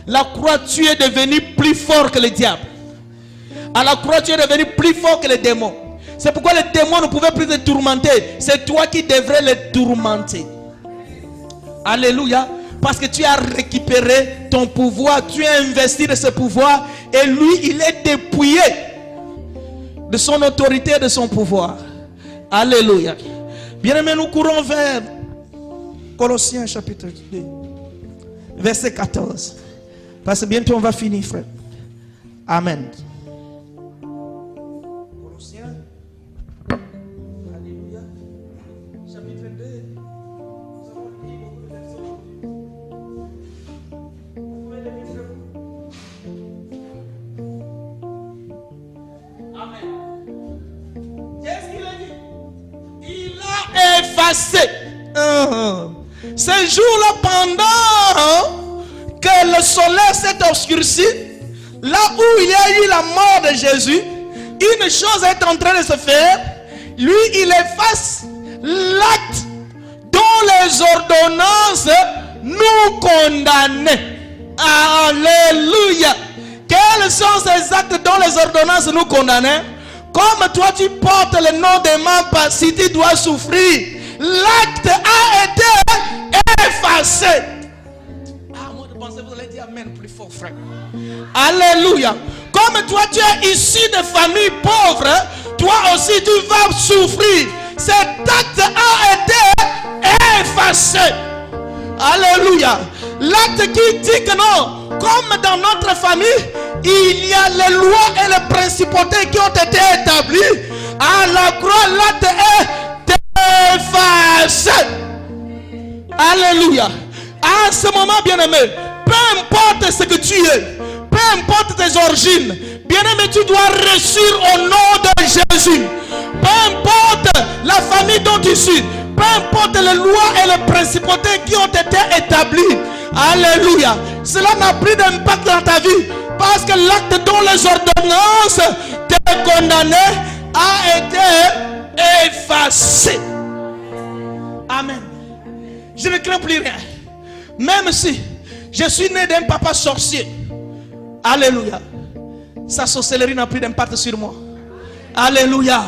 La croix, tu es devenu plus fort que le diable. À la croix, tu es devenu plus fort que les démons. C'est pourquoi les démons ne pouvaient plus te tourmenter. C'est toi qui devrais les tourmenter. Alléluia. Parce que tu as récupéré ton pouvoir. Tu as investi de ce pouvoir. Et lui, il est dépouillé de son autorité et de son pouvoir. Alléluia. Bien-aimés, nous courons vers Colossiens chapitre 2. Verset 14. Parce que bientôt on va finir, frère. Amen. Colossiens. Alléluia. Chapitre 2. Nous avons lu beaucoup de versets. Vous pouvez le lire, frère. Amen. Qu'est-ce qu'il a dit? Il a effacé. Ce jour-là, pendant que le soleil s'est obscurci, là où il y a eu la mort de Jésus, une chose est en train de se faire. Lui, il efface l'acte dont les ordonnances nous condamnaient. Alléluia. Quels sont ces actes dont les ordonnances nous condamnaient? Comme toi tu portes le nom de ma si tu dois souffrir, l'acte a été effacé. Moi je pensais que vous allez dire amen plus fort, frère. Alléluia. Comme toi tu es issu de famille pauvre, toi aussi tu vas souffrir. Cet acte a été effacé. Alléluia. L'acte qui dit que non, comme dans notre famille, il y a les lois et les principautés qui ont été établies. À la croix, l'acte est effacé. Alléluia. À ce moment, bien-aimé, peu importe ce que tu es, peu importe tes origines, bien-aimé, tu dois réussir au nom de Jésus. Peu importe la famille dont tu suis, peu importe les lois et les principautés qui ont été établies. Alléluia. Cela n'a plus d'impact dans ta vie. Parce que l'acte dont les ordonnances te condamnaient a été effacé. Amen. Je ne crains plus rien. Même si je suis né d'un papa sorcier. Alléluia. Sa sorcellerie n'a plus d'impact sur moi. Alléluia.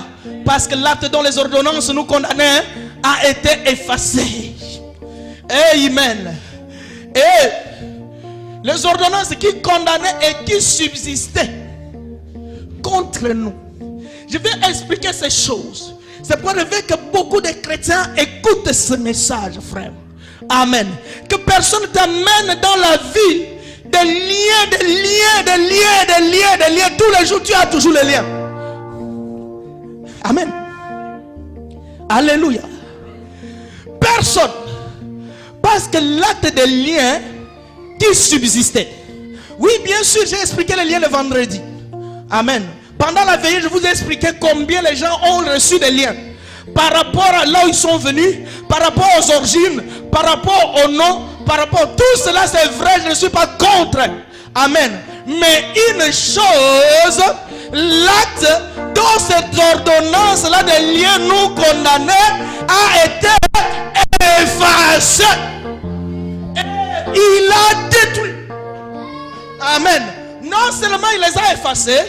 Parce que l'acte dont les ordonnances nous condamnaient a été effacé. Amen. Et les ordonnances qui condamnaient et qui subsistaient contre nous. Je vais expliquer ces choses. C'est pour lever que beaucoup de chrétiens écoutent ce message, frère. Amen. Que personne t'amène dans la vie des liens. Tous les jours, tu as toujours les liens. Amen. Alléluia. Personne. Parce que l'acte des liens qui subsistait. Oui, bien sûr, j'ai expliqué les liens le vendredi. Amen. Pendant la veillée, je vous ai expliqué combien les gens ont reçu des liens. Par rapport à là où ils sont venus, par rapport aux origines, par rapport au nom, par rapport à tout cela, c'est vrai, je ne suis pas contre. Amen. Mais une chose, l'acte dont cette ordonnance-là des liens nous condamnait a été effacé. il a détruit. Amen. Non seulement il les a effacés,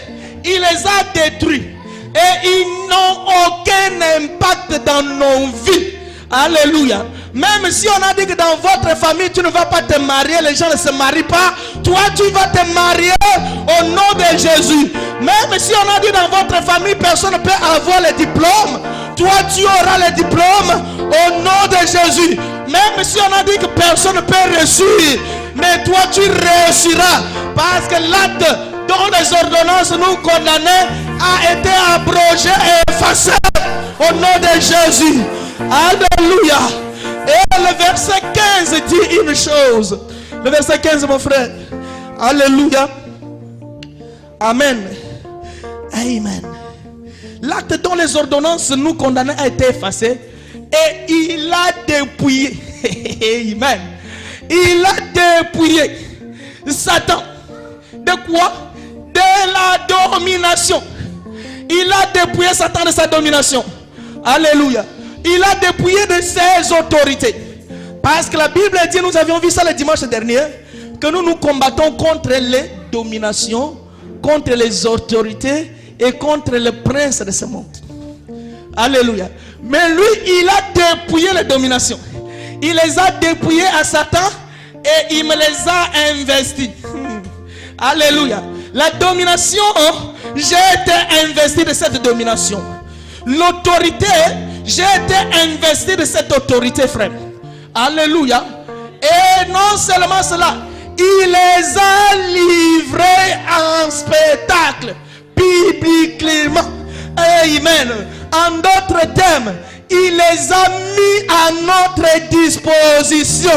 il les a détruits. Et ils n'ont aucun impact dans nos vies. Alléluia. Même si on a dit que dans votre famille tu ne vas pas te marier, les gens ne se marient pas, toi tu vas te marier au nom de Jésus. Même si on a dit dans votre famille personne ne peut avoir le diplôme, toi tu auras le diplôme au nom de Jésus. Même si on a dit que personne ne peut réussir, mais toi tu réussiras, parce que l'acte dont les ordonnances nous condamnaient a été abrogé et effacé au nom de Jésus. Alléluia. Et le verset 15 dit une chose. Le verset 15, mon frère. Alléluia. Amen. Amen. L'acte dont les ordonnances nous condamnaient a été effacé et il a dépouillé. Amen. Il a dépouillé Satan. De quoi? De la domination. Il a dépouillé Satan de sa domination. Alléluia. Il a dépouillé de ses autorités. Parce que la Bible dit, nous avions vu ça le dimanche dernier, que nous nous combattons contre les dominations, contre les autorités et contre les princes de ce monde. Alléluia. Mais lui, il a dépouillé les dominations. Il les a dépouillées à Satan et il me les a investis. Alléluia. La domination, j'ai été investi de cette domination. L'autorité, j'ai été investi de cette autorité, frère. Alléluia. Et non seulement cela, il les a livrés en spectacle, bibliquement. Amen. En d'autres termes, il les a mis à notre disposition.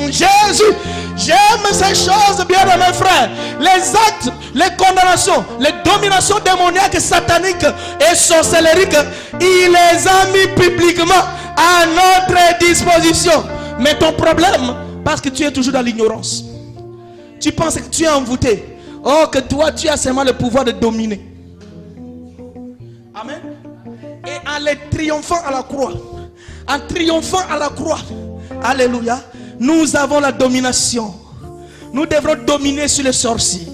Jésus, j'aime ces choses, bien mes frères. Les actes, les condamnations, les dominations démoniaques, sataniques et sorcelleriques, il les a mis publiquement à notre disposition. Mais ton problème, parce que tu es toujours dans l'ignorance, tu penses que tu es envoûté. Oh, que toi, tu as seulement le pouvoir de dominer. Amen. Et en les triomphant à la croix, en triomphant à la croix, alléluia, nous avons la domination. Nous devrons dominer sur les sorciers.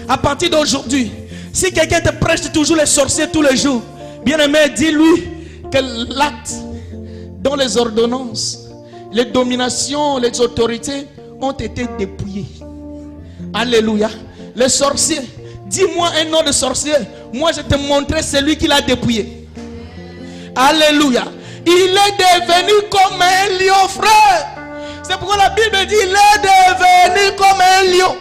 À partir d'aujourd'hui, si quelqu'un te prêche toujours les sorciers tous les jours, bien aimé, dis-lui que l'acte dont les ordonnances, les dominations, les autorités ont été dépouillées. Alléluia. Les sorciers, dis-moi un nom de sorcier. Moi je te montrerai celui qui l'a dépouillé. Alléluia. Il est devenu comme un lion, frère. C'est pourquoi la Bible dit il est devenu comme un lion.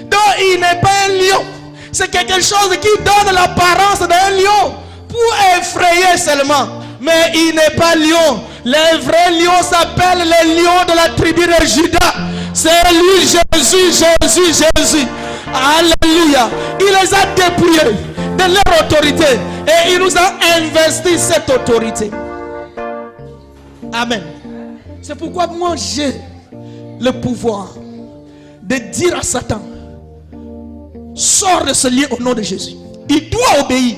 Donc il n'est pas un lion. C'est quelque chose qui donne l'apparence d'un lion pour effrayer seulement. Mais il n'est pas lion. Les vrais lions s'appellent les lions de la tribu de Juda. C'est lui, Jésus, Jésus, Jésus. Alléluia. Il les a dépouillés de leur autorité et il nous a investi cette autorité. Amen. C'est pourquoi moi j'ai le pouvoir de dire à Satan, sors de ce lieu au nom de Jésus. Il doit obéir.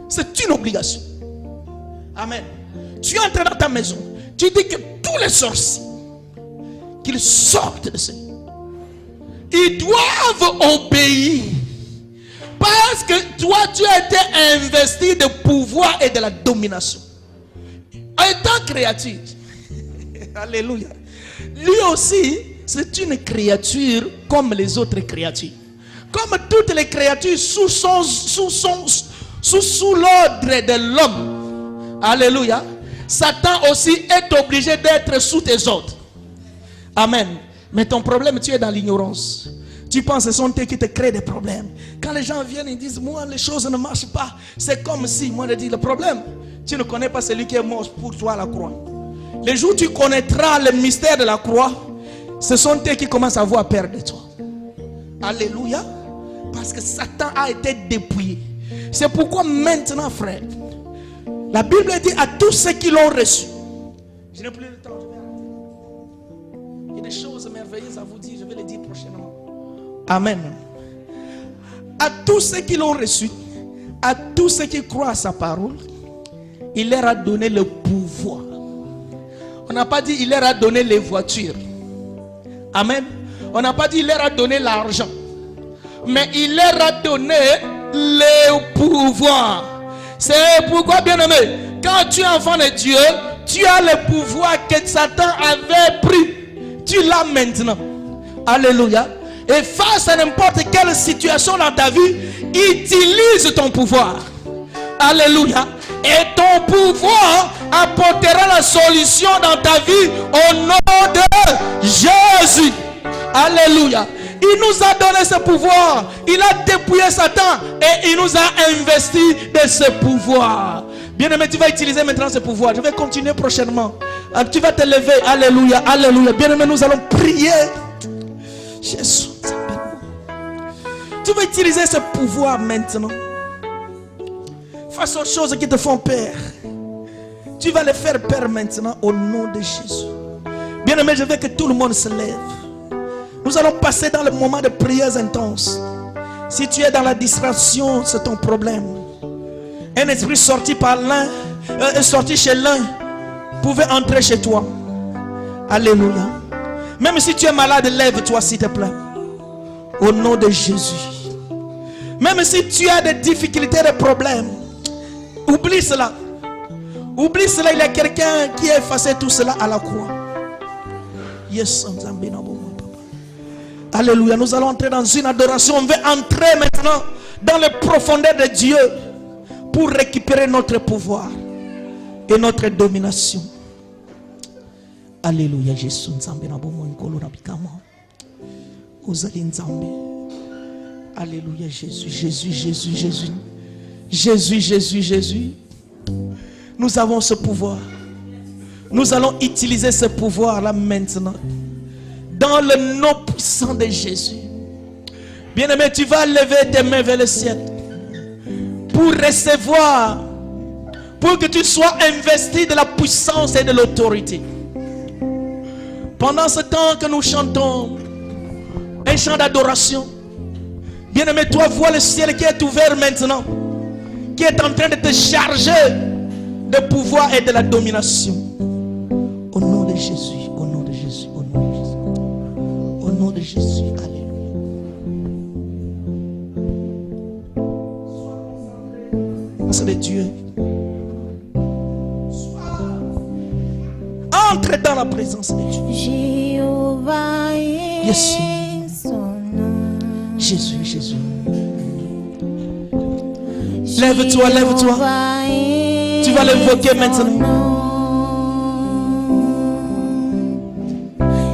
C'est une obligation. Amen. Tu entres dans ta maison, tu dis que tous les sorciers qu'ils sortent de ce lieu, ils doivent obéir. Parce que toi tu as été investi de pouvoir et de la domination. Étant créature, alléluia, lui aussi c'est une créature comme les autres créatures. Comme toutes les créatures sous l'ordre de l'homme. Alléluia. Satan aussi est obligé d'être sous tes ordres. Amen. Mais ton problème, tu es dans l'ignorance. Tu penses que ce sont eux qui te créent des problèmes. Quand les gens viennent et disent, moi les choses ne marchent pas, c'est comme si, moi je dis, le problème, tu ne connais pas celui qui est mort pour toi à la croix. Les jours où tu connaîtras le mystère de la croix, ce sont eux qui commencent à avoir peur de toi. Alléluia. Parce que Satan a été dépouillé. C'est pourquoi maintenant, frère, la Bible dit à tous ceux qui l'ont reçu. Je n'ai plus le temps. Il y a des choses merveilleuses à vous dire. Je vais les dire prochainement. Amen. À tous ceux qui l'ont reçu, à tous ceux qui croient à sa parole, il leur a donné le pouvoir. On n'a pas dit il leur a donné les voitures. Amen. On n'a pas dit il leur a donné l'argent, mais il leur a donné le pouvoir. C'est pourquoi, bien aimé, quand tu es enfant de Dieu, tu as le pouvoir que Satan avait pris. Tu l'as maintenant. Alléluia. Et face à n'importe quelle situation dans ta vie, utilise ton pouvoir. Alléluia. Et ton pouvoir apportera la solution dans ta vie au nom de Jésus. Alléluia. Il nous a donné ce pouvoir. Il a dépouillé Satan et il nous a investi de ce pouvoir. Bien-aimé, tu vas utiliser maintenant ce pouvoir. Je vais continuer prochainement. Tu vas te lever. Alléluia. Alléluia. Bien-aimé, nous allons prier. Jésus. Tu vas utiliser ce pouvoir maintenant. Face aux choses qui te font peur, tu vas les faire peur maintenant au nom de Jésus. Bien-aimé, je veux que tout le monde se lève. Nous allons passer dans le moment de prières intenses. Si tu es dans la distraction, c'est ton problème. Un esprit sorti par l'un, sorti chez l'un, pouvait entrer chez toi. Alléluia. Même si tu es malade, lève-toi s'il te plaît. Au nom de Jésus. Même si tu as des difficultés, des problèmes, oublie cela. Oublie cela. Il y a quelqu'un qui a effacé tout cela à la croix. Yes, alléluia. Nous allons entrer dans une adoration. On veut entrer maintenant dans les profondeurs de Dieu pour récupérer notre pouvoir et notre domination. Alléluia. Jésus. Alléluia. Jésus, Jésus, Jésus, Jésus. Jésus, Jésus, Jésus. Nous avons ce pouvoir. Nous allons utiliser ce pouvoir là maintenant. Dans le nom puissant de Jésus. Bien-aimé, tu vas lever tes mains vers le ciel. Pour recevoir. Pour que tu sois investi de la puissance et de l'autorité. Pendant ce temps que nous chantons un chant d'adoration. Bien-aimé, toi vois le ciel qui est ouvert maintenant. Qui est en train de te charger de pouvoir et de la domination. Au nom de Jésus, au nom de Jésus, au nom de Jésus. Au nom de Jésus, alléluia. Grâce de Dieu. Entre dans la présence de Dieu. Jéhovah est Yes. son nom. Jésus, Jésus. Lève-toi, lève-toi. Tu vas l'invoquer maintenant.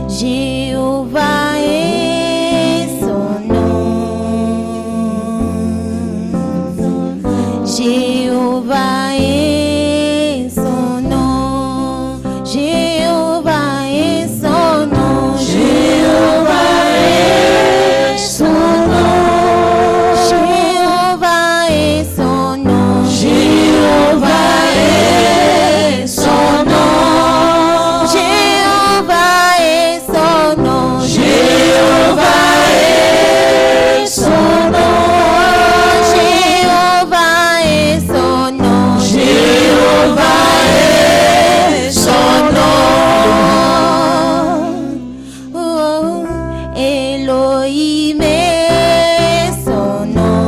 Jéhovah est son nom. Jéhovah est son nom. Jéhovah est son nom. Jéhovah est son nom. Jéhovah est son nom. Jéhovah est son nom. Jéhovah est son nom. Jéhovah est son nom. Jéhovah est son nom. Jéhovah est son nom. Oh, Elohim est son nom.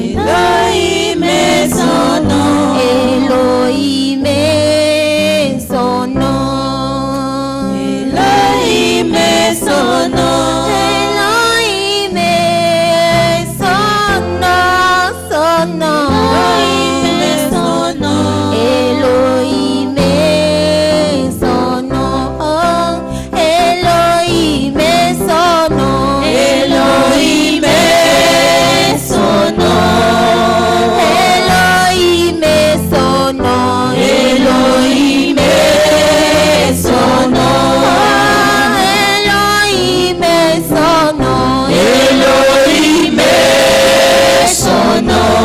Elohim est son nom. Elohim est son nom. Elohim est son nom. Elohim est son nom. Son nom. Elohim est son nom. Elohim est son nom. Elohim est son nom. Elohim est son nom. Elohim est son nom. Elohim est son nom. Elohim est son nom. Elohim est son nom.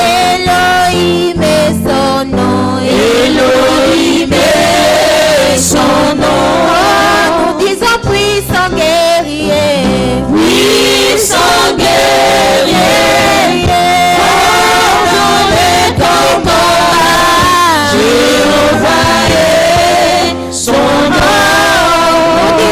Elohim est son nom. Elohim est son nom. Nous disons puissant guerrier. Puissant guerrier. Dans les combats. Jéhovah est son nom. Nous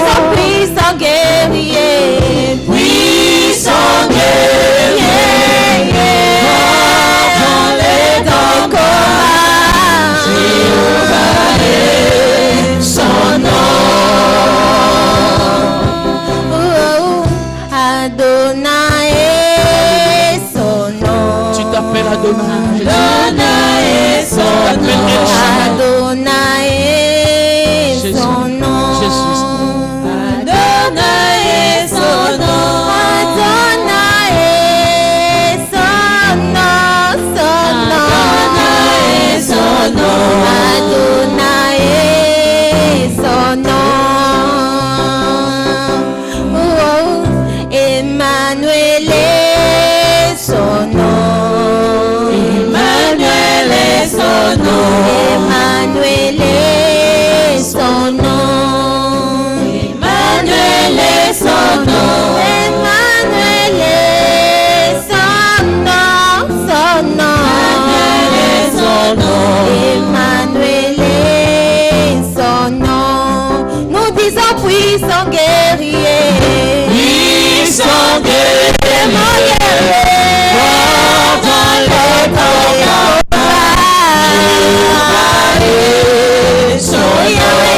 Emmanuel est son nom. Emmanuel est son nom. Emmanuel est son nom. Son nom. Emmanuel est son nom. Nous disons puissant guerrier. Puissant guerrier. Mon guerrier. Fort dans le combat. Soyons